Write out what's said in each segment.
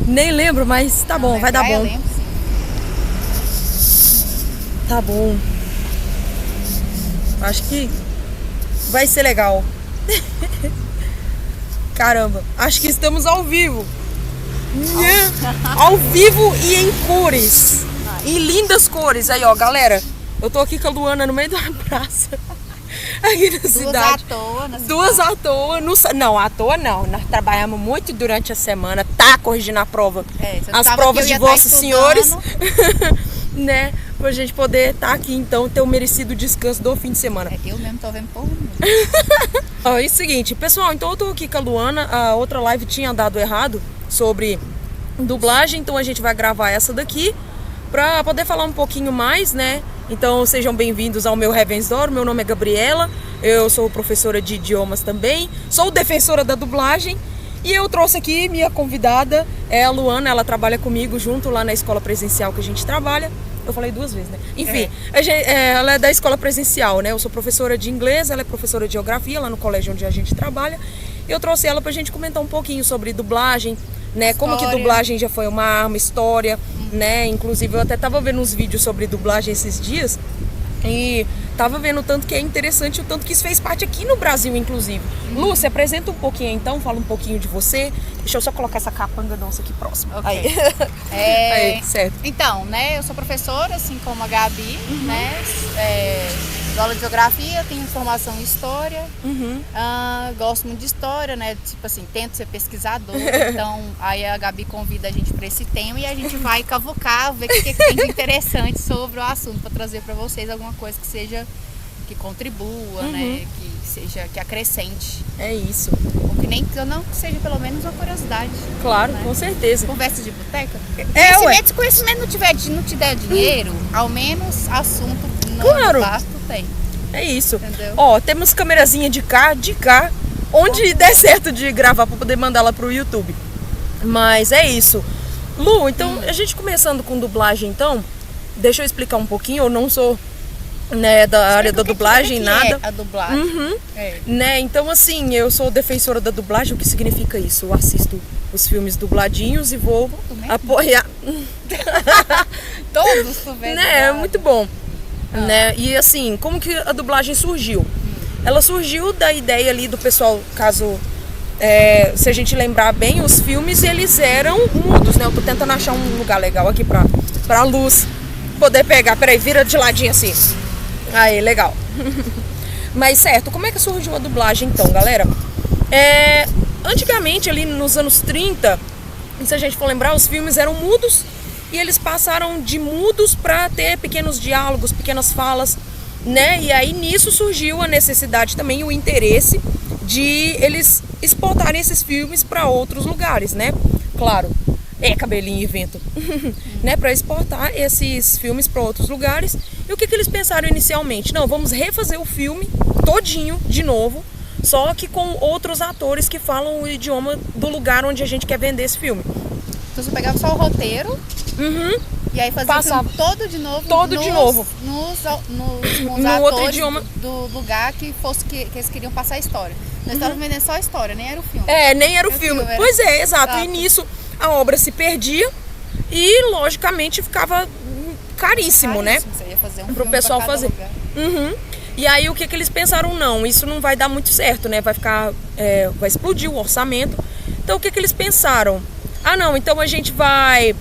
Nem lembro, mas tá bom, vai dar bom. Eu lembro, sim. Tá bom. Acho que vai ser legal. Caramba, acho que estamos ao vivo. Ao vivo e em cores. Em lindas cores. Aí, ó, galera. Eu tô aqui com a Luana no meio da praça. Aqui na cidade. Duas à toa. Não, à toa não. Nós trabalhamos muito durante a semana. Tá corrigindo a prova. As provas de vossos senhores. Né? Pra gente poder estar aqui, então, ter o merecido descanso do fim de semana. Eu mesmo tô vendo porra. É o seguinte, pessoal, então eu tô aqui com a Luana. A outra live tinha dado errado sobre dublagem, então a gente vai gravar essa daqui pra poder falar um pouquinho mais, né? Então sejam bem-vindos ao meu Revensdor. Meu nome é Gabriela, eu sou professora de idiomas também, sou defensora da dublagem. E eu trouxe aqui minha convidada, é a Luana, ela trabalha comigo junto lá na escola presencial que a gente trabalha. Eu falei duas vezes, né? Enfim, ela é da escola presencial, né? Eu sou professora de inglês, ela é professora de geografia lá no colégio onde a gente trabalha. Eu trouxe ela pra gente comentar um pouquinho sobre dublagem, né? Como que dublagem já foi uma arma, história, né? Inclusive eu até tava vendo uns vídeos sobre dublagem esses dias e tava vendo o tanto que é interessante, o tanto que isso fez parte aqui no Brasil, inclusive. Lu, se apresenta um pouquinho então, fala um pouquinho de você. Deixa eu só colocar essa capanga nossa aqui próxima. Okay. Aí, certo. Então, né, eu sou professora, assim como a Gabi, né? Dou aula de geografia, tenho formação em história, gosto muito de história, né? Tipo assim, tento ser pesquisadora, então aí a Gabi convida a gente para esse tema e a gente vai cavucar, ver o que tem de interessante sobre o assunto para trazer para vocês alguma coisa que seja, que contribua, né? Que acrescente. É isso. Ou que nem não que seja pelo menos uma curiosidade. Claro, né? Com certeza. Conversa de boteca. Se conhecimento não te der dinheiro, ao menos assunto claro. Basto tem. É isso. Entendeu? Ó, temos câmerazinha de cá, onde der certo de gravar para poder mandar lá pro YouTube. Mas é isso. Lu, então a gente começando com dublagem, então, deixa eu explicar um pouquinho. Eu não sou, né, da área da dublagem, nada. É a dublagem. Né? Então, assim, eu sou defensora da dublagem. O que significa isso? Eu assisto os filmes dubladinhos e vou apoiar. Todos, tu vê. Né? É muito bom. Né? E assim, como que a dublagem surgiu? Ela surgiu da ideia ali do pessoal, caso se a gente lembrar bem, os filmes eles eram mudos, né? Eu tô tentando achar um lugar legal aqui pra luz poder pegar. Peraí, vira de ladinho assim. Aí, legal. Mas certo, como é que surgiu a dublagem então, galera? Antigamente, ali nos anos 30, se a gente for lembrar, os filmes eram mudos. E eles passaram de mudos para ter pequenos diálogos, pequenas falas, né? E aí nisso surgiu a necessidade também, o interesse de eles exportarem esses filmes para outros lugares, né? Claro, cabelinho e vento, né? Para exportar esses filmes para outros lugares. E o que eles pensaram inicialmente? Não, vamos refazer o filme todinho de novo, só que com outros atores que falam o idioma do lugar onde a gente quer vender esse filme. Então você pegava só o roteiro e aí fazia o filme todo de novo. No outro idioma. Do lugar que eles queriam passar a história. Nós estávamos vendendo só a história, nem era o filme. Nem era o filme. Pois é, exato. E nisso a obra se perdia e logicamente ficava caríssimo, né? Você ia fazer pro pessoal fazer. E aí o que eles pensaram? Não, isso não vai dar muito certo, né? Vai explodir o orçamento. Então o que eles pensaram? Não, então a gente vai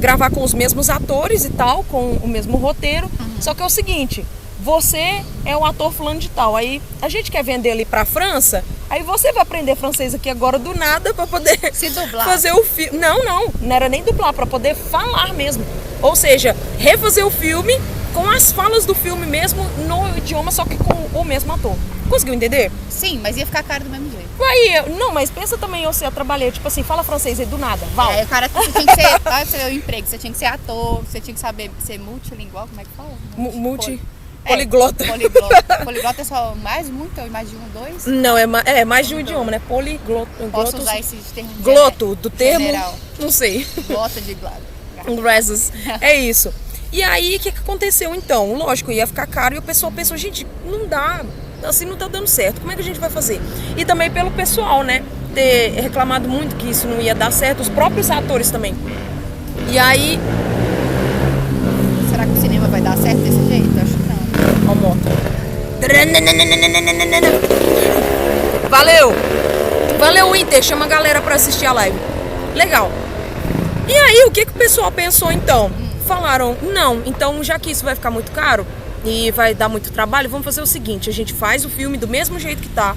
gravar com os mesmos atores e tal, com o mesmo roteiro. Só que é o seguinte, você é o ator fulano de tal. Aí a gente quer vender ali pra França, aí você vai aprender francês aqui agora do nada pra poder se dublar. Fazer o filme. Não era nem dublar, pra poder falar mesmo. Ou seja, refazer o filme com as falas do filme mesmo no idioma, só que com o mesmo ator. Conseguiu entender? Sim, mas ia ficar caro do mesmo jeito. Não, mas pensa também, eu trabalhei, tipo assim, fala francês aí do nada, Val. O cara você tinha que ser, olha o emprego, você tinha que ser ator, você tinha que saber ser multilingual, como é que fala? Poliglota. Poliglota é só mais ou mais de um, dois? Não, é mais de um idioma, né? Poliglota. Posso usar esse termo? Gloto, do termo, general. Não sei. Glota de glado. Rezos, é isso. E aí, o que aconteceu então? Lógico, ia ficar caro e o pessoal pensou, gente, não dá, assim não tá dando certo, como é que a gente vai fazer? E também pelo pessoal, né? ter reclamado muito que isso não ia dar certo, os próprios atores também. E aí... Será que o cinema vai dar certo desse jeito? Acho que não. Ó, moto. Valeu! Valeu, Inter, chama a galera pra assistir a live. Legal. E aí, o que o pessoal pensou então? Falaram, não, então já que isso vai ficar muito caro e vai dar muito trabalho, vamos fazer o seguinte, a gente faz o filme do mesmo jeito que tá,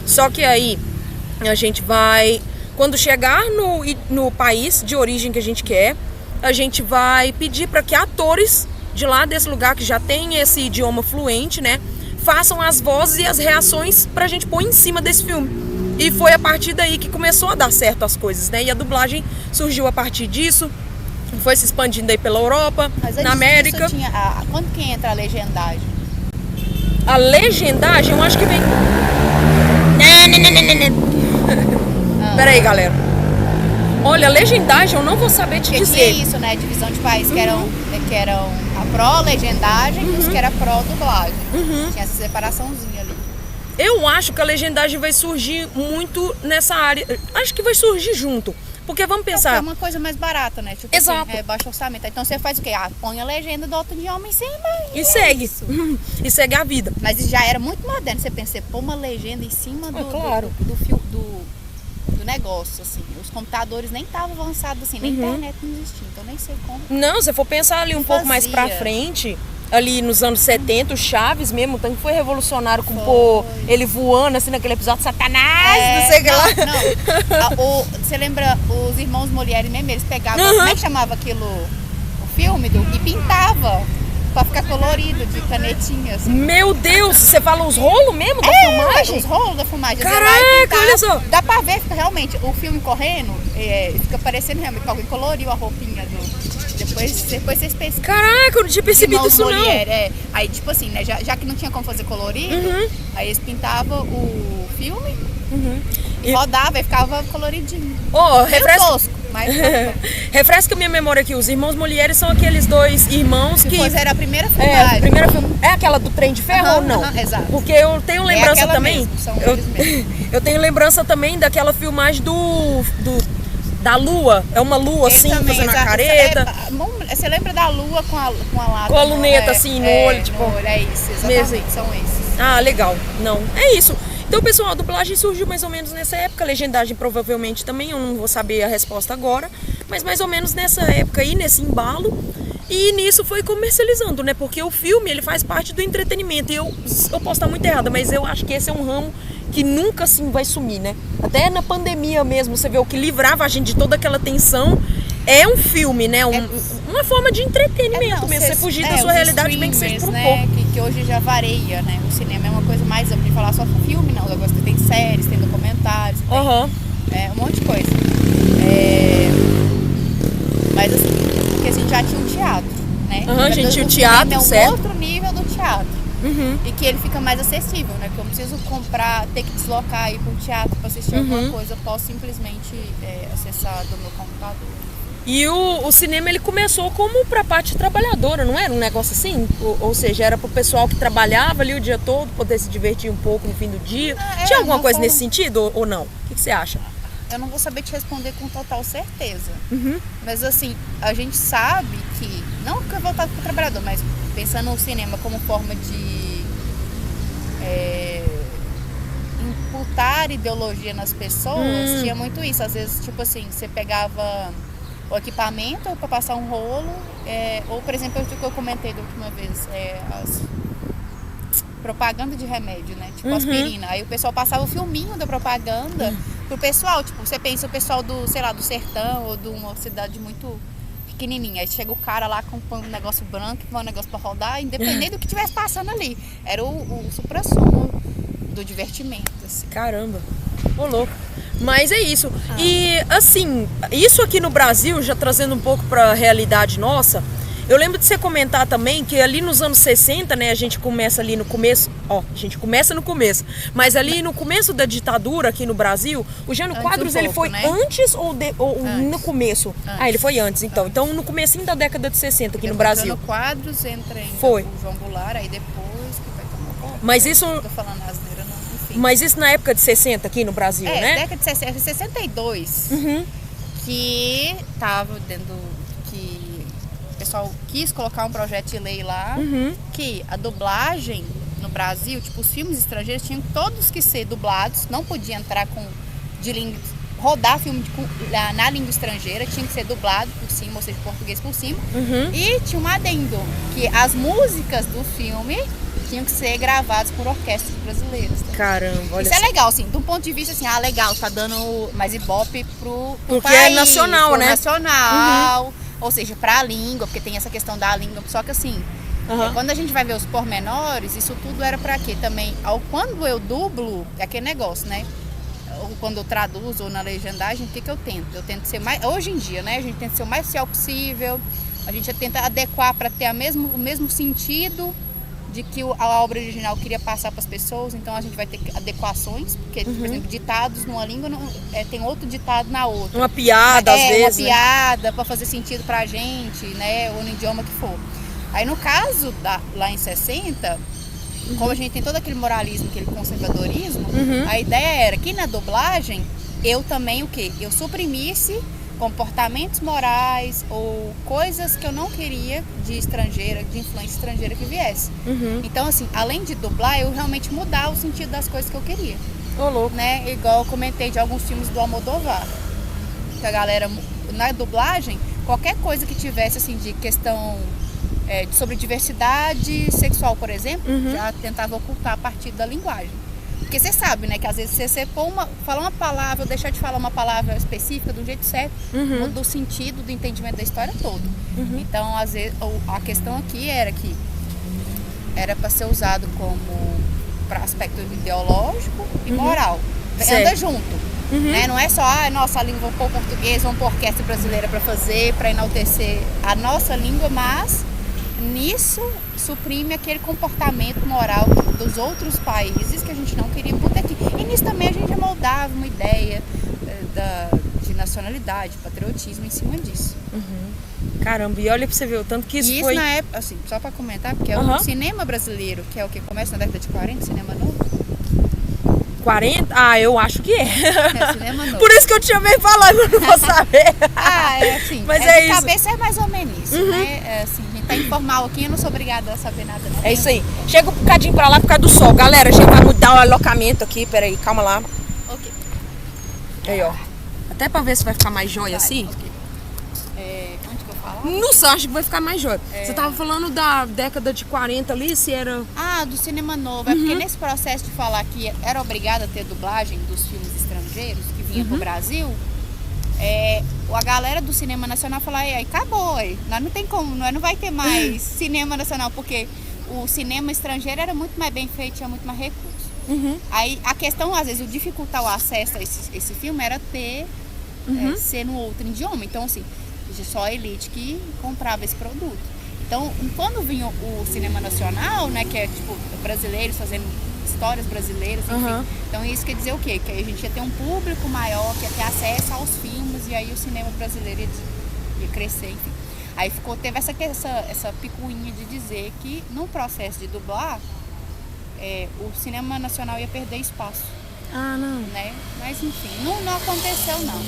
só que aí a gente vai, quando chegar no país de origem que a gente quer, a gente vai pedir para que atores de lá desse lugar que já tem esse idioma fluente, né, façam as vozes e as reações pra gente pôr em cima desse filme. E foi a partir daí que começou a dar certo as coisas, né? E a dublagem surgiu a partir disso, foi se expandindo aí pela Europa, mas na América. Quando que entra a legendagem? A legendagem, eu acho que vem... Peraí, galera. Olha, a legendagem eu não vou saber te dizer. Que é isso, né? Divisão de país, que eram a pró-legendagem e os que era pró-dublagem. Tinha essa separaçãozinha ali. Eu acho que a legendagem vai surgir muito nessa área. Acho que vai surgir junto. Porque vamos pensar... É uma coisa mais barata, né? Tipo exato. Assim, baixo orçamento. Então você faz o quê? Põe a legenda do outro idioma em cima e segue. E segue a vida. Mas já era muito moderno. Você pensa, pôr uma legenda em cima do negócio, assim. Os computadores nem estavam avançados assim, nem internet não existia. Então nem sei como. Não, se eu for pensar ali pouco mais pra frente... Ali nos anos 70, o Chaves mesmo, o tanque foi revolucionário com ele voando assim naquele episódio, Satanás, não sei o que lá. Não. Você lembra os irmãos Molière mesmo? Eles pegavam, como é que chamava aquilo? O filme? E pintava pra ficar colorido de canetinhas. Assim. Meu Deus, você fala os rolos mesmo da filmagem? Os rolos da filmagem. Caraca, olha só. Dá pra ver, fica realmente, o filme correndo, fica parecendo realmente que alguém coloriu a roupinha do... Depois vocês pesquisam. Caraca, eu não tinha percebido isso Molière, não. Aí tipo assim, né, já que não tinha como fazer colorido, aí eles pintavam o filme e rodava e ficava coloridinho. Tosco, mas refresca minha memória aqui, os irmãos Molière são aqueles dois irmãos que... Depois era a primeira filmagem. É aquela do trem de ferro ou não? Exato. Porque eu tenho lembrança também... Mesmo, são eles mesmos. Eu tenho lembrança também daquela filmagem da lua, é uma lua assim, também, fazendo a careta. Você lembra da lua com a lata? Com a luneta assim no olho, tipo. No olho, é isso, exatamente, são esses. Ah, legal. Não, é isso. Então, pessoal, a dublagem surgiu mais ou menos nessa época, a legendagem provavelmente também, eu não vou saber a resposta agora, mas mais ou menos nessa época aí, nesse embalo, e nisso foi comercializando, né? Porque o filme, ele faz parte do entretenimento, e eu posso estar muito errada, mas eu acho que esse é um ramo que nunca assim vai sumir, né? Até na pandemia mesmo, você vê o que livrava a gente de toda aquela tensão, é um filme, né? Uma forma de entretenimento mesmo, você fugir da sua realidade, bem que seja por um pouco. Que hoje já vareia, né? O cinema é uma coisa mais ampla, de falar só filme, não. Eu gosto, tem séries, tem documentários, tem um monte de coisa. Mas assim, porque a gente já tinha um teatro, né? A gente tinha o teatro, certo? É um outro nível do teatro. E que ele fica mais acessível, né? Que eu não preciso ter que deslocar e ir para um teatro para assistir alguma coisa, eu posso simplesmente acessar do meu computador. E o cinema, ele começou como pra parte trabalhadora, não era um negócio assim? Ou seja, era pro pessoal que trabalhava ali o dia todo, poder se divertir um pouco no fim do dia. Tinha alguma coisa nesse sentido ou não? O que você acha? Eu não vou saber te responder com total certeza. Mas assim, a gente sabe que, não que é voltado pro trabalhador, mas pensando no cinema como forma de imputar ideologia nas pessoas, tinha muito isso. Às vezes, tipo assim, você pegava o equipamento para passar um rolo, ou por exemplo, o que eu comentei da última vez, as propaganda de remédio, né? Tipo aspirina. Aí o pessoal passava o filminho da propaganda pro pessoal, tipo, você pensa o pessoal do, sei lá, do sertão ou de uma cidade muito pequenininha. Aí chega o cara lá com um negócio branco, com um negócio pra rodar, independente do que tivesse passando ali. Era o supra-sumo do divertimento, assim. Caramba, ô louco. Mas é isso. E assim, isso aqui no Brasil, já trazendo um pouco pra realidade nossa, eu lembro de você comentar também que ali nos anos 60, né, a gente começa ali no começo, a gente começa no começo, mas ali no começo da ditadura aqui no Brasil, o Jânio Quadros, ele foi, né? Antes ou antes. No começo? Antes. Ah, ele foi antes, então. Antes. Então no comecinho da década de 60 aqui no Brasil. Jânio Quadros, entra em foi. O João Goulart, aí depois que vai tomar conta. Mas isso... Não tô falando asneira, não. Enfim. Mas isso na época de 60 aqui no Brasil, né? Década de 60, 62, que tava dentro, que o pessoal quis colocar um projeto de lei lá, que a dublagem no Brasil, tipo, os filmes estrangeiros tinham todos que ser dublados, não podia entrar de língua, rodar filme na língua estrangeira, tinha que ser dublado por cima, ou seja, português por cima. E tinha um adendo, que as músicas do filme tinham que ser gravadas por orquestras brasileiras. Tá? Caramba, olha. Isso é legal, assim, de um ponto de vista assim, legal, tá dando mais ibope pro porque país, é nacional, né? Nacional, ou seja, pra língua, porque tem essa questão da língua, só que assim, quando a gente vai ver os pormenores, isso tudo era pra quê? Também, quando eu dublo, é aquele negócio, né? Ou quando eu traduzo ou na legendagem, o que eu tento? Eu tento ser mais, hoje em dia, né? A gente tenta ser o mais fiel possível, a gente tenta adequar para ter o mesmo sentido de que a obra original queria passar para as pessoas, então a gente vai ter adequações, porque, por exemplo, ditados numa língua tem outro ditado na outra. Uma piada, às vezes. Uma piada, para fazer sentido para a gente, né? Ou no idioma que for. Aí no caso, lá em 60, como a gente tem todo aquele moralismo, aquele conservadorismo, a ideia era que na dublagem, eu também o quê? Eu suprimisse comportamentos morais ou coisas que eu não queria de influência estrangeira que viesse. Então, assim, além de dublar, eu realmente mudar o sentido das coisas que eu queria. Louco. Né? Igual eu comentei de alguns filmes do Almodóvar, que a galera, na dublagem, qualquer coisa que tivesse, assim, de questão sobre diversidade sexual, por exemplo, já tentava ocultar a partir da linguagem. Porque você sabe, né, que às vezes você falar uma palavra ou deixar de falar uma palavra específica do jeito certo, muda o sentido do entendimento da história todo. Então, às vezes, a questão aqui era que era para ser usado como para aspecto ideológico e moral. Anda junto. Né? Não é só, nossa língua, vamos pôr português, vamos pôr orquestra brasileira para fazer, para enaltecer a nossa língua, mas nisso suprime aquele comportamento moral dos outros países que a gente não queria botar aqui. E nisso também a gente moldava uma ideia de nacionalidade, patriotismo em cima disso. Caramba, e olha pra você ver o tanto que isso foi... na época, assim, só pra comentar, porque é o cinema brasileiro, que é o que começa na década de 40, cinema novo. 40? Ah, eu acho que é. Cinema novo. Por isso que eu te chamei falando, eu não vou saber. Assim, mas de isso. Cabeça é mais ou menos isso, né? Assim, a gente tá informal aqui, eu não sou obrigada a saber nada. Não. É isso aí. Chega um bocadinho pra lá por causa do sol. Galera, a gente vai mudar o alocamento aqui, peraí, calma lá. Ok. Aí, ó. Até pra ver se vai ficar mais jóia assim. Okay. Onde que eu falo? Não sei, acho que vai ficar mais jóia. Você tava falando da década de 40 ali, se era... Do cinema novo. É porque nesse processo de falar que era obrigada a ter dublagem dos filmes estrangeiros que vinha pro Brasil, a galera do cinema nacional falou, aí acabou, nós não tem como, nós não vai ter mais cinema nacional, porque o cinema estrangeiro era muito mais bem feito, tinha muito mais recursos. Aí a questão, às vezes, o dificultar o acesso a esse filme era ser no outro idioma. Então, assim, só a elite que comprava esse produto. Então, quando vinha o cinema nacional, né, que é tipo brasileiros fazendo histórias brasileiras, enfim. Então isso quer dizer o quê? Que aí a gente ia ter um público maior, que ia ter acesso aos filmes, e aí o cinema brasileiro ia crescer, enfim. Aí teve essa picuinha de dizer que no processo de dublar, o cinema nacional ia perder espaço. Não. Né? Mas enfim, não aconteceu não.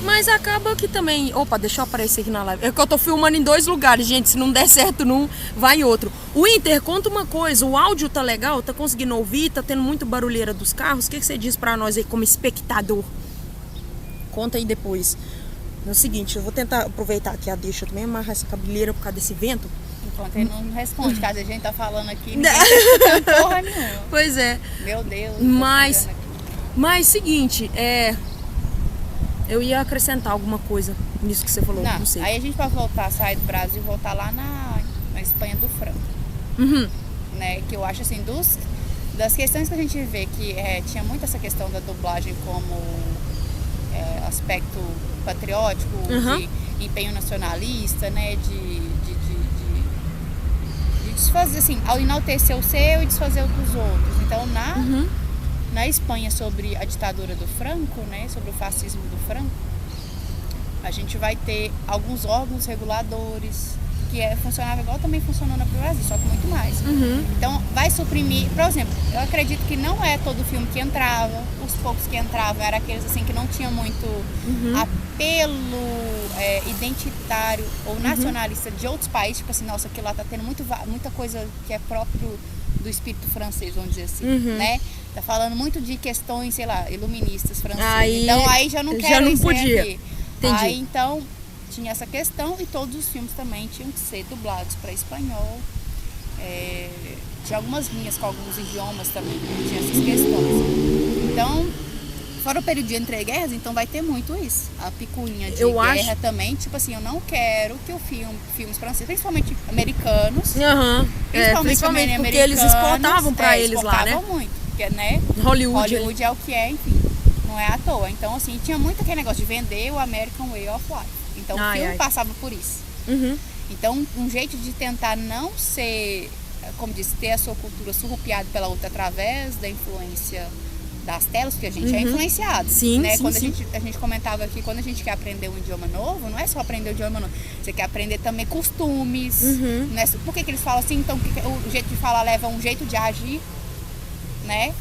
Mas acaba que também... Opa, deixa eu aparecer aqui na live. É que eu tô filmando em 2 lugares, gente. Se não der certo num, vai em outro. O Inter, conta uma coisa. O áudio tá legal? Tá conseguindo ouvir? Tá tendo muito barulheira dos carros? O que você diz pra nós aí como espectador? Conta aí depois. É o seguinte, eu vou tentar aproveitar aqui a deixa também, amarrar essa cabeleira por causa desse vento. Enquanto ele não responde, caso a gente tá falando aqui, ninguém tá escutando porra nenhuma. Pois é. Meu Deus. Mas seguinte, eu ia acrescentar alguma coisa nisso que você falou, não sei. Aí a gente pode sair do Brasil e voltar lá na Espanha do Franco. Né? Que eu acho assim, das questões que a gente vê que tinha muito essa questão da dublagem como aspecto patriótico, de empenho nacionalista, né? De desfazer, assim, ao enaltecer o seu e desfazer o dos outros. Então, na Espanha, sobre a ditadura do Franco, né, sobre o fascismo do Franco, a gente vai ter alguns órgãos reguladores que funcionava igual também funcionou no Brasil, só que muito mais. Então vai suprimir, por exemplo, eu acredito que não é todo filme que entrava, os poucos que entravam eram aqueles assim que não tinham muito apelo identitário ou nacionalista de outros países, tipo assim, nossa, aquilo lá tá tendo muita coisa que é próprio do espírito francês, vamos dizer assim, né? Tá falando muito de questões, sei lá, iluministas franceses. Então aí já não quero isso aqui. Entendi. Aí então tinha essa questão e todos os filmes também tinham que ser dublados para espanhol. Tinha algumas linhas com alguns idiomas também, tinha essas questões. Então, fora o período de entreguerras, então vai ter muito isso. A picuinha de guerra também, tipo assim, eu não quero que filmes franceses, principalmente americanos, principalmente porque eles exportavam para eles lá, né? Exportavam muito, porque, né? Hollywood é o que é, enfim, não é à toa. Então, assim, tinha muito aquele negócio de vender o American Way of Life. Então, o filme passava por isso. Então, um jeito de tentar não ser, como disse, ter a sua cultura surrupiada pela outra através da influência das telas, porque a gente é influenciado. Né? Quando a gente comentava aqui, quando a gente quer aprender um idioma novo, não é só aprender o idioma novo, você quer aprender também costumes. Né? Por que eles falam assim? Então, o jeito de falar leva um jeito de agir, né?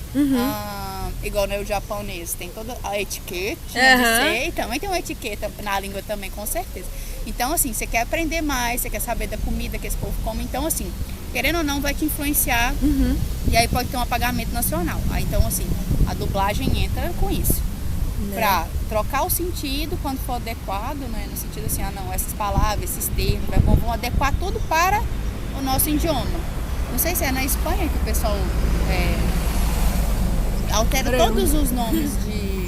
Igual no japonês, tem toda a etiqueta, e também tem uma etiqueta na língua também, com certeza. Então, assim, você quer aprender mais, você quer saber da comida que esse povo come, então, assim, querendo ou não, vai te influenciar, e aí pode ter um apagamento nacional. Aí, então, assim, a dublagem entra com isso, pra trocar o sentido quando for adequado, né, no sentido assim, não, essas palavras, esses termos, vão adequar tudo para o nosso idioma. Não sei se é na Espanha que o pessoal altera todos os nomes de...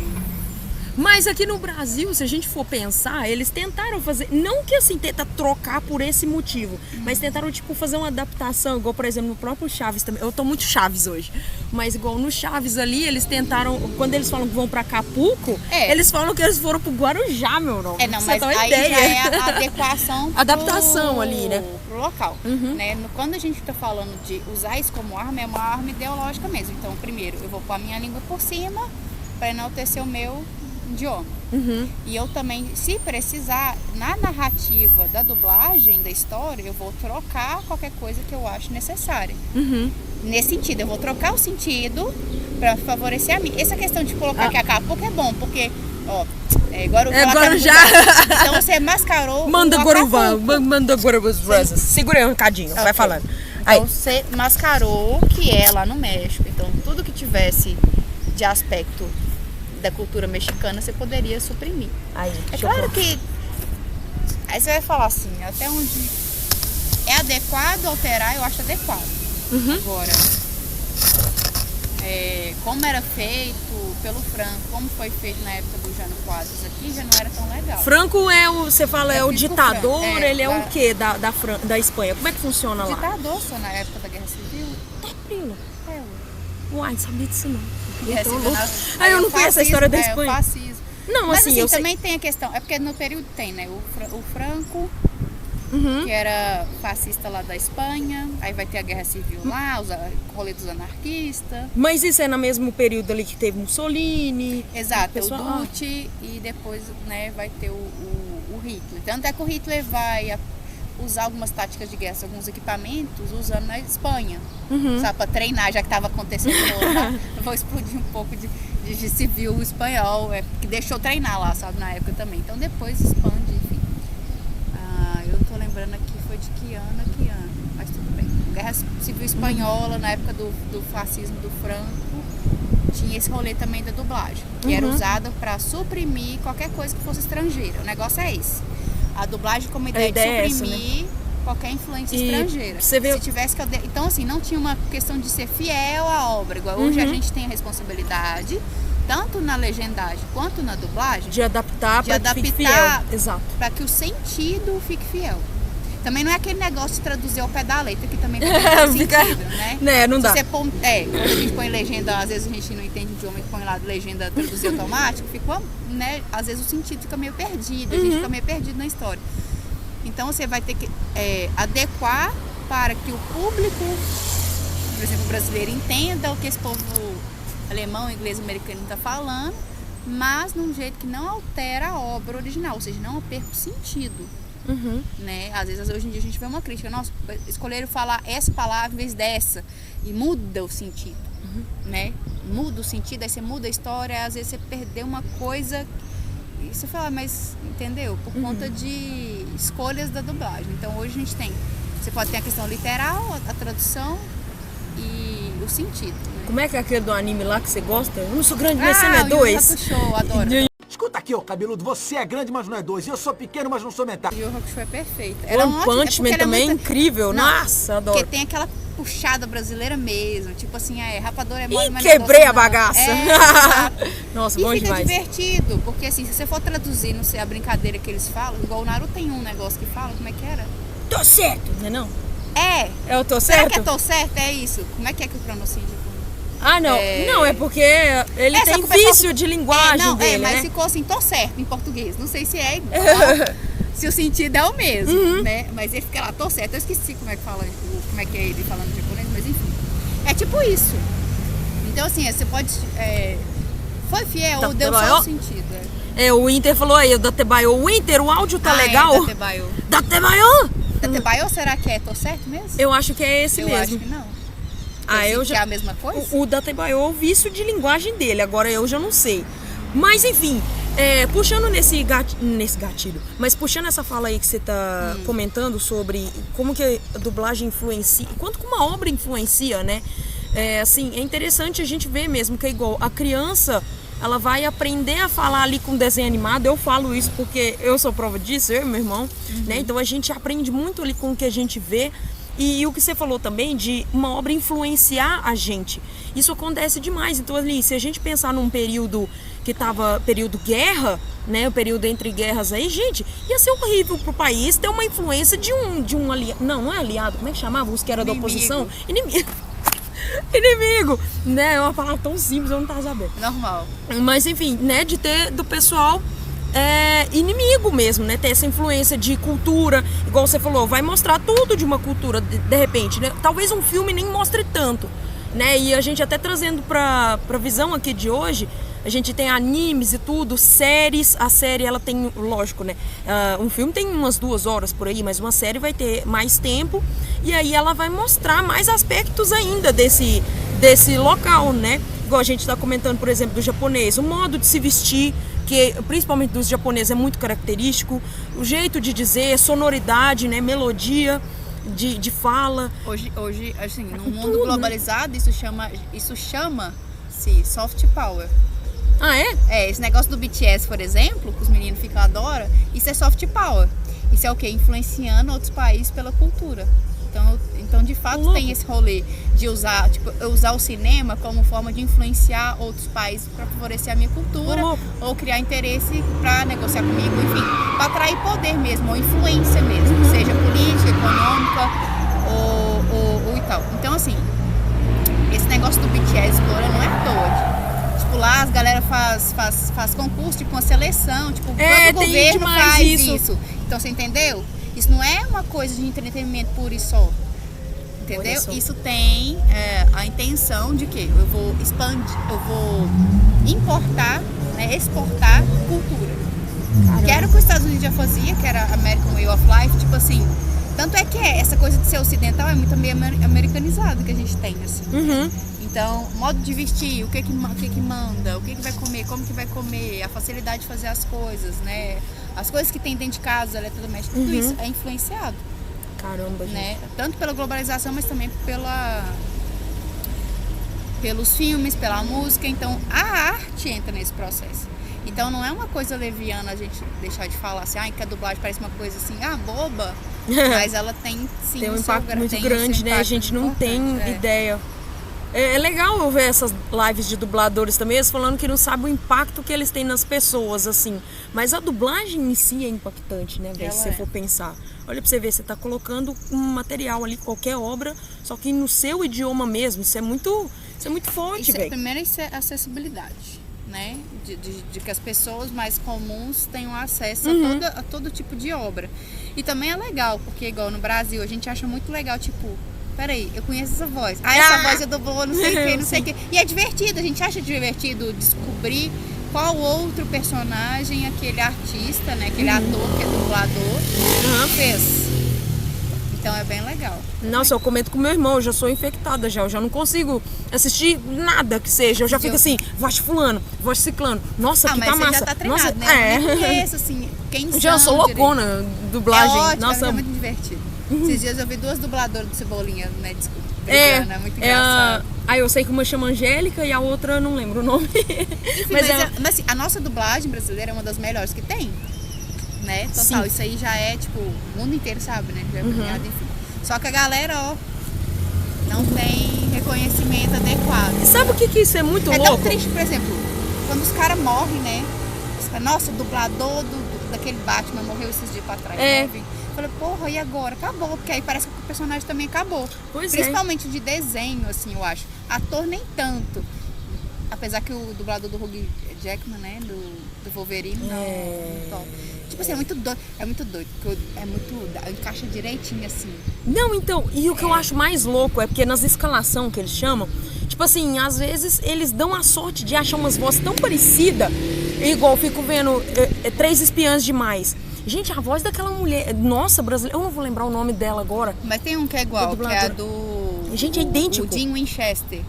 Mas aqui no Brasil, se a gente for pensar, eles tentaram fazer, não que assim, tenta trocar por esse motivo, mas tentaram tipo fazer uma adaptação, igual por exemplo no próprio Chaves também. Eu tô muito Chaves hoje, mas igual no Chaves ali, eles tentaram, quando eles falam que vão pra Acapulco, eles falam que eles foram pro Guarujá, meu nome. Não, mas aí já é a adequação adaptação ali, né? Pro local, né? Quando a gente tá falando de usar isso como arma, é uma arma ideológica mesmo. Então, primeiro, eu vou pôr a minha língua por cima para enaltecer o meu idioma. E eu também, se precisar, na narrativa da dublagem, da história, eu vou trocar qualquer coisa que eu acho necessária. Nesse sentido, eu vou trocar o sentido para favorecer a mim. Essa questão de colocar que Acapulco é bom, porque, ó, Guarujá. Então você mascarou. Manda Guaruvas Rosas. Segura aí um cadinho, vai falando. Então você mascarou que é lá no México. Então tudo que tivesse de aspecto da cultura mexicana você poderia suprimir. É claro que aí você vai falar assim, até onde é adequado alterar, eu acho adequado. Agora, como era feito pelo Franco, como foi feito na época do Jânio Quadros aqui, já não era tão legal. Franco você fala, é o ditador, ele é o quê da Espanha? Como é que funciona lá? Ditador só na época da Guerra Civil. Tá, primo. Uai, não sabia disso não. Eu não conheço a história da Espanha. O fascismo. Não, mas assim, eu também tem a questão, é porque no período tem, né, o Franco, que era fascista lá da Espanha, aí vai ter a Guerra Civil lá, o rolê dos anarquistas. Mas isso é no mesmo período ali que teve Mussolini. Exato, o Duce, e depois, né, vai ter o Hitler. Tanto é que o Hitler vai usar algumas táticas de guerra, alguns equipamentos, usando na Espanha, sabe, para treinar, já que estava acontecendo lá, eu vou explodir um pouco de civil espanhol, que deixou treinar lá, sabe, na época também. Então depois expande, enfim. Eu tô lembrando aqui, foi de que ano, mas tudo bem. Guerra Civil Espanhola, na época do fascismo do Franco, tinha esse rolê também da dublagem, que era usada para suprimir qualquer coisa que fosse estrangeira. O negócio é esse. A dublagem como ideia de suprimir qualquer influência estrangeira. Você vê... Se tivesse que... Então, assim, não tinha uma questão de ser fiel à obra. Igual hoje a gente tem a responsabilidade, tanto na legendagem quanto na dublagem, de adaptar para que fique fiel. Exato. Para que o sentido fique fiel. Também não é aquele negócio de traduzir ao pé da letra, que também tem sentido, né? Não dá. Quando a gente põe legenda, às vezes a gente não entende o idioma e põe lá legenda traduzir automático, fica, né? Às vezes o sentido fica meio perdido, a gente fica meio perdido na história. Então você vai ter que adequar para que o público, por exemplo, brasileiro, entenda o que esse povo alemão, inglês, americano está falando, mas num jeito que não altera a obra original, ou seja, não perca o sentido. né? Às vezes, hoje em dia, a gente vê uma crítica. Nossa, escolheram falar essa palavra em vez dessa. E muda o sentido, né? Muda o sentido, aí você muda a história. Às vezes, você perdeu uma coisa e você fala, mas, entendeu? Por conta de escolhas da dublagem. Então, hoje a gente tem... Você pode ter a questão literal, a tradução e o sentido. Né? Como é que é aquele do anime lá que você gosta? Eu não sou grande, mas você não é dois? O Show, adoro. Escuta aqui, ô cabeludo, você é grande, mas não é dois. E eu sou pequeno, mas não sou metade. E o Rock Show é perfeito. One Punch Man também é incrível. Não, nossa, adoro. Porque tem aquela puxada brasileira mesmo. Tipo assim, rapador é mole, Ih, mas quebrei a bagaça. Nossa, e bom fica demais. divertido, porque assim, se você for traduzir, não sei, a brincadeira que eles falam, igual o Naruto tem um negócio que fala, como é que era? Tô certo, não é não? É. Eu tô Será certo? que é tô certo? É isso. Como é que eu pronuncio? Ah, não. Não, é porque ele tem vício de linguagem dele, mas né? ficou assim, tô certo em português. Não sei se é igual, se o sentido é o mesmo, né? Mas ele fica lá, tô certo. Eu esqueci como é que fala, como é que é ele falando japonês, mas enfim. É tipo isso. Então assim, você pode... foi fiel ou deu só o sentido. O Inter falou aí, o Datebayo. O Inter, o áudio tá legal. Datebayo. Datebayo! Datebayo, será que tô certo mesmo? Eu acho que é esse mesmo. Eu acho que não. Eu já... que é a mesma coisa? O Datebayo é o vício de linguagem dele, agora eu já não sei. Mas enfim, puxando nesse gatilho, mas puxando essa fala aí que você tá comentando sobre como que a dublagem influencia, quanto que uma obra influencia, né? Assim, é interessante a gente ver mesmo que é igual a criança, ela vai aprender a falar ali com desenho animado. Eu falo isso porque eu sou prova disso, eu e meu irmão, né? Então a gente aprende muito ali com o que a gente vê. E o que você falou também de uma obra influenciar a gente. Isso acontece demais. Então ali, se a gente pensar num período que tava período guerra, né, o período entre guerras aí, gente, ia ser horrível pro país ter uma influência de um aliado. Não é aliado, como é que chamava? Os que era da oposição? Inimigo, né? É uma palavra tão simples, eu não tava sabendo. Normal. Mas enfim, né, de ter do pessoal inimigo mesmo, né? Ter essa influência de cultura, igual você falou, vai mostrar tudo de uma cultura de repente, né? Talvez um filme nem mostre tanto, né? E a gente até trazendo pra visão aqui de hoje, a gente tem animes e tudo, séries. A série, ela tem, lógico, né? Um filme tem umas 2 horas por aí, mas uma série vai ter mais tempo. E aí ela vai mostrar mais aspectos ainda desse local, né? Igual a gente tá comentando, por exemplo, do japonês. O modo de se vestir, que principalmente dos japoneses é muito característico. O jeito de dizer, sonoridade, né? Melodia de fala. Hoje assim, num mundo globalizado, isso chama-se soft power. Ah, é? Esse negócio do BTS, por exemplo, que os meninos ficam adoram, isso é soft power. Isso é o quê? Influenciando outros países pela cultura. Então de fato tem esse rolê de usar o cinema como forma de influenciar outros países para favorecer a minha cultura ou criar interesse para negociar comigo, enfim, para atrair poder mesmo, ou influência mesmo, seja política, econômica ou e tal. Então assim, esse negócio do BTS explora não é à toa. Tipo, lá as galera faz concurso, tipo uma seleção, tipo, o próprio governo faz isso. Então você entendeu? Isso não é uma coisa de entretenimento puro e só, entendeu? Isso tem a intenção de que eu vou expandir, eu vou importar, né, exportar cultura. Que era o que os Estados Unidos já fazia, que era American Way of Life, tipo assim. Tanto é que essa coisa de ser ocidental é muito meio americanizado que a gente tem, assim. Então, modo de vestir, o que manda, o que vai comer, como que vai comer, a facilidade de fazer as coisas, né? As coisas que tem dentro de casa, eletrodoméstico, tudo isso é influenciado. Caramba, gente. Né? Tanto pela globalização, mas também pelos filmes, pela música. Então, a arte entra nesse processo. Então, não é uma coisa leviana a gente deixar de falar assim, que a dublagem parece uma coisa assim, boba. Mas ela tem, sim, tem um impacto muito grande, né? A gente não tem ideia. É legal eu ver essas lives de dubladores também, eles falando que não sabem o impacto que eles têm nas pessoas, assim. Mas a dublagem em si é impactante, né, se você for pensar. Olha pra você ver, você tá colocando um material ali, qualquer obra, só que no seu idioma mesmo. Isso é muito forte, velho. Primeiro, isso é acessibilidade, né? De que as pessoas mais comuns tenham acesso a todo tipo de obra. E também é legal, porque igual no Brasil, a gente acha muito legal, tipo... Peraí, eu conheço essa voz. Essa voz é dublou, não sei quem, não sei quem. E é divertido, a gente acha divertido descobrir qual outro personagem aquele artista, né, aquele ator que é dublador, fez. Então é bem legal. Nossa, eu comento com meu irmão, eu já sou infectada já, eu já não consigo assistir nada que seja, eu já fico assim, voz de fulano, voz de ciclano, nossa, que mas tá você massa. já tá treinado, nossa, né? Eu nem conheço, assim, quem já sou loucona, dublagem. É ótimo, nossa, é muito divertido. Esses dias eu vi 2 dubladoras do Cebolinha, né, desculpa, brigando, é muito engraçado. Eu sei que uma chama Angélica e a outra não lembro o nome. Enfim, mas assim, a nossa dublagem brasileira é uma das melhores que tem, né, total, Sim. isso aí já é, tipo, o mundo inteiro sabe, né, já é premiado, enfim. Só que a galera, ó, não tem reconhecimento adequado. E sabe o que isso é muito louco? É tão triste, por exemplo, quando os caras morrem, né? Nossa, o dublador daquele Batman morreu esses dias pra trás. É. Né? Falei, porra, e agora? Acabou, porque aí parece que o personagem também acabou. Pois é. Principalmente de desenho, assim, eu acho. Ator nem tanto. Apesar que o dublador do Hugh Jackman, né? Do Wolverine, não top. Tipo assim, é muito doido, porque encaixa direitinho, assim. Não, então, e o que eu acho mais louco é porque nas escalação que eles chamam, tipo assim, às vezes eles dão a sorte de achar umas vozes tão parecidas, igual eu fico vendo 3 Espiãs Demais. Gente, a voz daquela mulher, nossa, brasileira, eu não vou lembrar o nome dela agora. Mas tem um que é igual, que é a do... Gente, é idêntico. O Dean Winchester.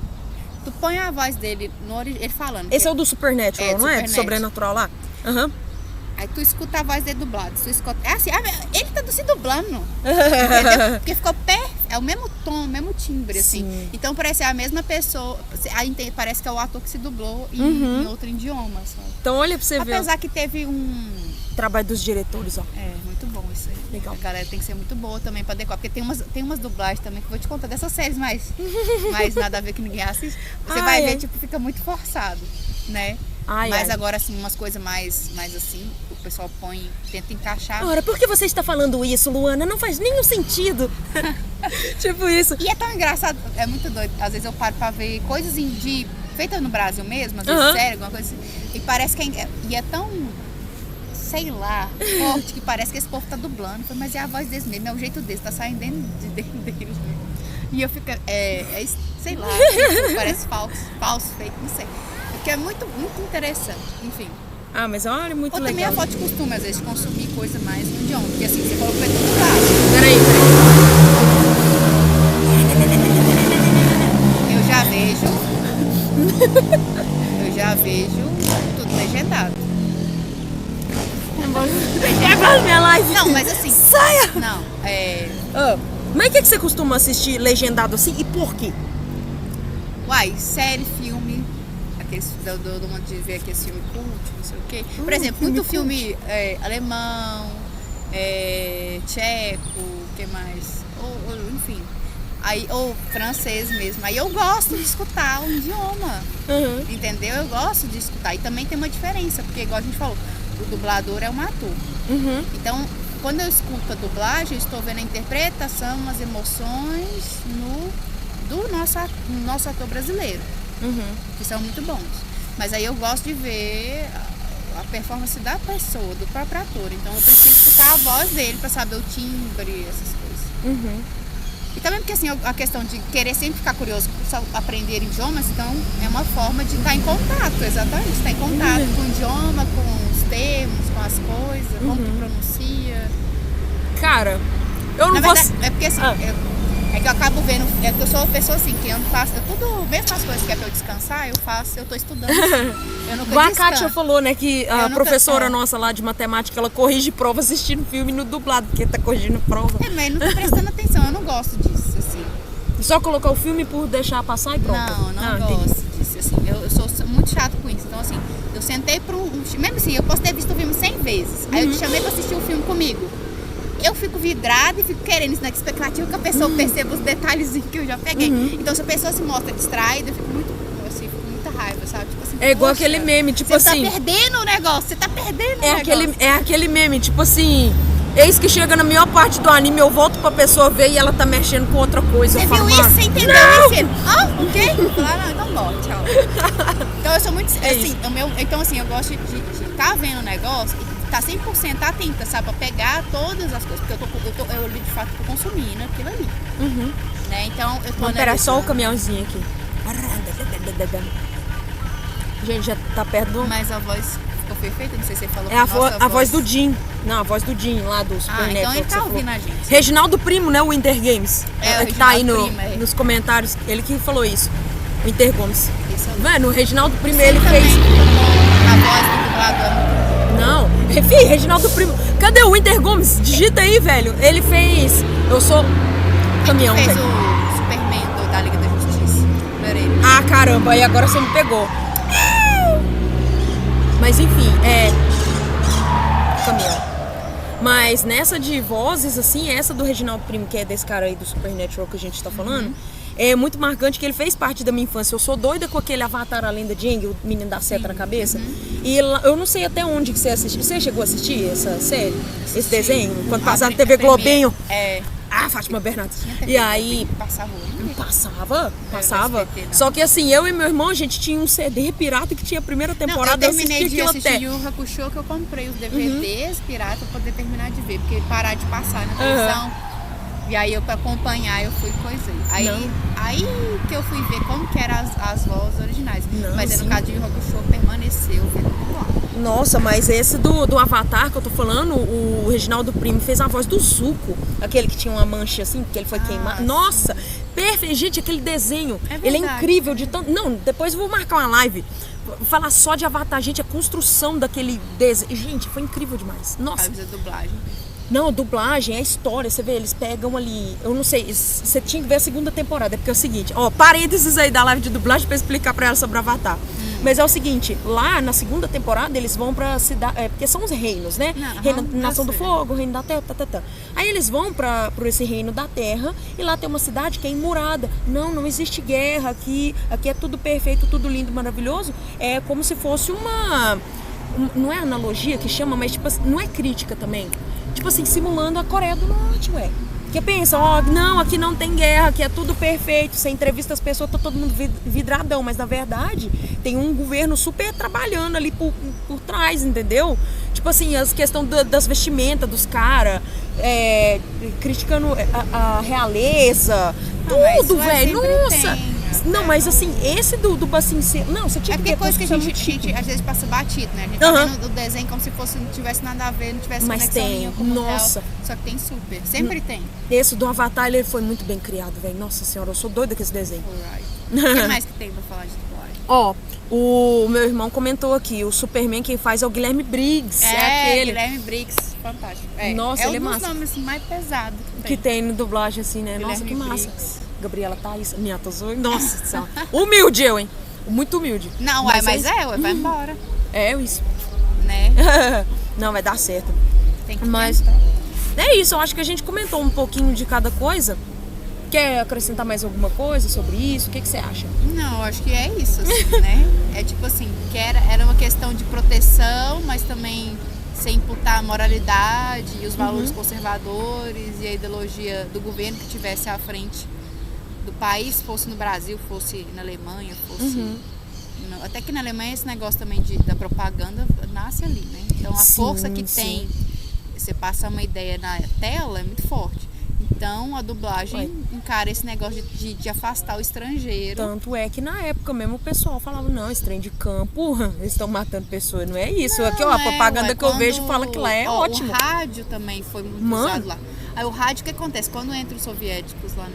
Tu põe a voz dele, ele falando. Esse é o do Supernatural, não é? Do Supernatural. Sobrenatural lá? Aham. Aí tu escuta a voz dele dublado. Tu escuta... É assim, ele tá se dublando. Entendeu? Porque ficou é o mesmo tom, o mesmo timbre, assim. Sim. Então parece a mesma pessoa. Aí parece que é o ator que se dublou em outro idioma, sabe? Então olha pra você ver. Apesar que teve um... Trabalho dos diretores, ó. É, muito bom isso aí. Legal. A galera tem que ser muito boa também pra adequar. Porque tem umas dublagens também que eu vou te contar dessas séries mais nada a ver que ninguém assiste. Você vai ver, tipo, fica muito forçado, né? Mas agora, assim, umas coisas mais assim, o pessoal tenta encaixar. Ora, por que você está falando isso, Luana? Não faz nenhum sentido. Tipo isso. E é tão engraçado, é muito doido. Às vezes eu paro pra ver coisas feitas no Brasil mesmo, às vezes sério, alguma coisa assim. E parece que é tão, sei lá, forte, que parece que esse povo tá dublando. Mas é a voz deles mesmo, é o jeito deles, tá saindo dentro deles mesmo. E eu fico, sei lá, parece falso, fake, não sei. Que é muito, muito interessante, enfim. Ah, mas olha, muito legal. Ou também a falta de costume, às vezes, de consumir coisa mais no idioma. Porque assim, você falou que é tudo claro. Peraí. Eu já vejo tudo legendado. Acaba minha live. Não, mas assim... Saia! Não, Mas o que você costuma assistir legendado assim e por quê? Uai, série, filme... do modo de ver aquele filme cult, não sei o quê. Por exemplo, muito filme alemão, tcheco, o que mais? Enfim. Ou francês mesmo. Aí eu gosto de escutar o idioma. Entendeu? Eu gosto de escutar. E também tem uma diferença, porque igual a gente falou, o dublador é um ator. Então, quando eu escuto a dublagem, eu estou vendo a interpretação, as emoções do nosso ator brasileiro. Que são muito bons. Mas aí eu gosto de ver a performance da pessoa, do próprio ator. Então eu preciso escutar a voz dele pra saber o timbre, essas coisas. E também porque assim, a questão de querer sempre ficar curioso, só aprender idiomas, então é uma forma de estar em contato, exatamente. Estar em contato com o idioma, com os termos, com as coisas, como que pronuncia. Cara, eu não Na vou... verdade, é porque assim... É que eu acabo vendo, é que eu sou uma pessoa assim, que eu não faço, mesmo as coisas que é pra eu descansar, eu tô estudando. Eu nunca Igual a descanso. Kátia falou, né, que a professora nunca... nossa lá de matemática, ela corrige prova assistindo filme no dublado, porque tá corrigindo prova. Mas não tô prestando atenção, eu não gosto disso, assim. Só colocar o filme por deixar passar e pronto? Não gosto disso, assim, eu sou muito chato com isso. Então, assim, eu sentei pra mesmo assim, eu posso ter visto o filme 100 vezes, aí eu te chamei pra assistir o filme comigo. Eu fico vidrada e fico querendo isso na expectativa que a pessoa perceba os detalhezinhos que eu já peguei. Então, se a pessoa se mostra distraída, eu fico fico com muita raiva, sabe? Tipo assim, é igual aquele meme, tipo assim... Você tá perdendo o negócio, você tá perdendo o negócio. É aquele meme, tipo assim... Eis que chega na melhor parte do anime, eu volto pra pessoa ver e ela tá mexendo com outra coisa. Você viu isso? Você entendeu isso? Ok? Claro, então bom, tchau. Então, eu sou muito... assim, então, assim, eu gosto de estar vendo o negócio... Tá 100% atenta, sabe? Pra pegar todas as coisas. Porque eu de fato tô consumindo aquilo ali. Né? Então, eu tô... Não, pera, só o caminhãozinho aqui. Gente, já tá perto do... Mas a voz ficou perfeita, não sei se você falou. É a voz do Jim. Não, a voz do Jim lá do Super então ele tá ouvindo a gente. Reginaldo Primo, né? O Winter Games. É, que tá aí Primo, nos comentários. Ele que falou isso. O Winter Gomes. Isso é Mano, o Reginaldo Primo, ele também, fez... a voz do dublador. Não, enfim, Reginaldo Primo. Cadê o Winter Gomes? Digita aí, velho. Ele fez... Eu sou caminhão, Fez velho. o Superman da Liga da Justiça. Adorei. Ah, caramba, aí agora você me pegou. Mas enfim, caminhão. Mas nessa de vozes, assim, essa do Reginaldo Primo, que é desse cara aí do Supernatural que a gente tá falando, é muito marcante, que ele fez parte da minha infância. Eu sou doida com aquele Avatar, a Lenda de Aang, o menino da seta na cabeça. E eu não sei até onde que você assistiu. Você chegou a assistir essa série? Esse desenho? Quando passava na TV Globinho? Ah, Fátima Bernardes. E aí... Passava. Só que assim, eu e meu irmão, a gente tinha um CD pirata que tinha a primeira temporada. Eu terminei de assistir Yu Yu Hakusho, que eu comprei os DVDs pirata pra poder terminar de ver, porque parar de passar na televisão. E aí eu, pra acompanhar, eu fui coisei. Aí que eu fui ver como que eram as vozes originais. Mas aí, no caso de Yu Yu Hakusho, permaneceu vendo lá. Nossa, mas esse do Avatar que eu tô falando, o Reginaldo Primo fez a voz do Zuko, aquele que tinha uma mancha assim, porque ele foi queimado. Nossa, perfeito, gente, aquele desenho, ele é incrível de tanto... Não, depois eu vou marcar uma live, falar só de Avatar, gente, a construção daquele desenho, gente, foi incrível demais. Nossa. A dublagem. Não, a dublagem, a história, você vê, eles pegam ali, eu não sei, você tinha que ver a segunda temporada, porque é o seguinte, parênteses aí da live de dublagem pra explicar pra ela sobre o Avatar. Mas é o seguinte, lá na segunda temporada eles vão pra cidade, porque são os reinos, né? Nação do Fogo, Reino da Terra, Aí eles vão pra esse Reino da Terra e lá tem uma cidade que é imurada. Não existe guerra aqui é tudo perfeito, tudo lindo, maravilhoso. É como se fosse não é analogia que chama, mas tipo, não é crítica também. Tipo assim, simulando a Coreia do Norte, ué. Porque pensa, não, aqui não tem guerra, aqui é tudo perfeito. Você entrevista as pessoas, tá todo mundo vidradão. Mas na verdade, tem um governo super trabalhando ali por trás, entendeu? Tipo assim, as questões das vestimentas dos caras, criticando a realeza, tudo, velho. Nossa! Não, mas assim, esse do assim, não, você tinha que ver. É coisa que a gente às vezes passa batido, né? A gente tá vendo o desenho como se fosse, não tivesse nada a ver, não tivesse conexão nenhuma com o real. Só que tem super, sempre tem. Esse do Avatar, ele foi muito bem criado, velho. Nossa senhora, eu sou doida com esse desenho. O que mais que tem pra falar de dublagem? O meu irmão comentou aqui, o Superman quem faz é o Guilherme Briggs. É aquele. Guilherme Briggs, fantástico. Nossa, ele é massa. É um dos nomes assim, mais pesados que tem no dublagem, assim, né? Guilherme Nossa, que massa. Briggs. Gabriela Thaís, minha Tazoi. Nossa senhora. Humilde eu, hein? Muito humilde. Não, mas vai embora. É isso. Né? Não, vai dar certo. Tem que Mas tentar. é isso, eu acho que a gente comentou um pouquinho de cada coisa. Quer acrescentar mais alguma coisa sobre isso? O que você acha? Não, eu acho que é isso, assim, né? É tipo assim, que era uma questão de proteção, mas também sem imputar a moralidade e os valores conservadores e a ideologia do governo que tivesse à frente do país, fosse no Brasil, fosse na Alemanha, fosse... Até que na Alemanha esse negócio também da propaganda nasce ali, né? Então a força que tem, você passa uma ideia na tela, é muito forte. Então a dublagem encara esse negócio de afastar o estrangeiro. Tanto é que na época mesmo o pessoal falava, não, esse trem de campo, eles estão matando pessoas, não é isso. Aqui, a propaganda que eu vejo fala que lá é ótimo. O rádio também foi muito usado lá. Aí o rádio, o que acontece? Quando entra os soviéticos lá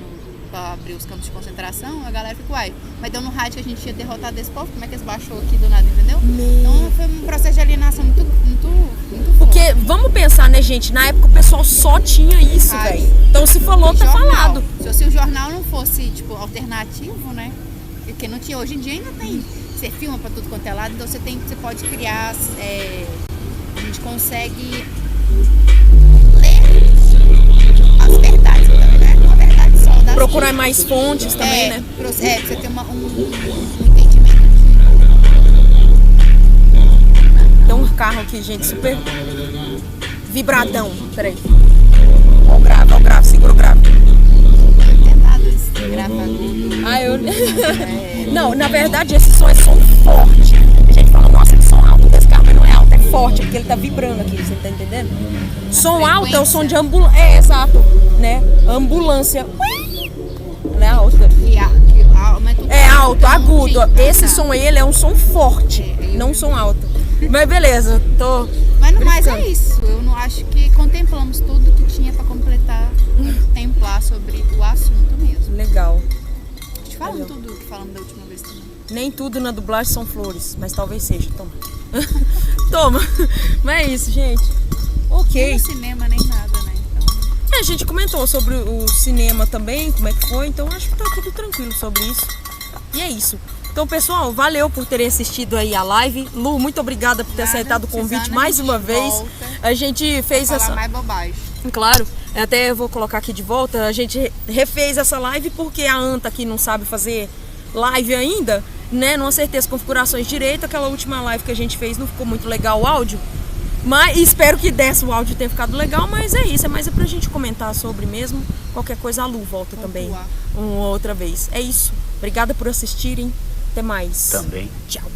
pra abrir os campos de concentração, a galera fica, mas deu no rádio que a gente ia derrotar desse povo, como é que eles baixou aqui do nada, entendeu? Então foi um processo de alienação muito forte. Porque, vamos pensar, né, gente, na época o pessoal só tinha isso, velho. Então se falou, tá falado. Se o jornal não fosse, tipo, alternativo, né? Porque não tinha, hoje em dia ainda tem, você filma pra tudo quanto é lado, então você pode criar, a gente consegue ler as verdades, né? Uma verdade só. Procurar mais fontes também, né? Pra você ter um entendimento. Tem um carro aqui, gente, super vibradão. Peraí. Ó o grave, segura o grave. Não, na verdade esse som é som forte. A gente fala, nossa, esse som alto desse carro, mas não é alto, é forte, porque ele tá vibrando aqui, você tá entendendo? Som alto é o som de ambulância. É, exato, né? Ambulância. Não é alto. Aumenta o alto, agudo. Sim, Esse tá. som aí, ele é um som forte, não um som alto. Mas beleza, tô... Mas no mais é isso. Eu não acho que contemplamos tudo que tinha pra completar, contemplar sobre o assunto mesmo. Legal. A gente falamos tudo que falamos da última vez também. Nem tudo na dublagem são flores, mas talvez seja. Toma. Toma. Mas é isso, gente. Nem Ok. no cinema, nem nada, né? Então, A gente comentou sobre o cinema também, como é que foi, então acho que tá tudo tranquilo sobre isso. E é isso. Então, pessoal, valeu por terem assistido aí a live. Lu, muito obrigada por ter nada, aceitado o convite precisando, mais a gente uma vez. volta A gente fez falar essa... mais bobagem. Claro, até eu vou colocar aqui de volta. A gente refez essa live porque a Anta aqui não sabe fazer live ainda, né? Não acertei as configurações direito. Aquela última live que a gente fez não ficou muito legal o áudio. Mas espero que desse o áudio tenha ficado legal, mas é isso, é mais pra gente comentar sobre mesmo. Qualquer coisa a Lu volta também uma outra vez. É isso. Obrigada por assistirem. Até mais. Também. Tchau.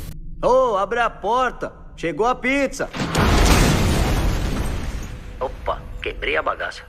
Ô, abre a porta. Chegou a pizza. Opa, quebrei a bagaça.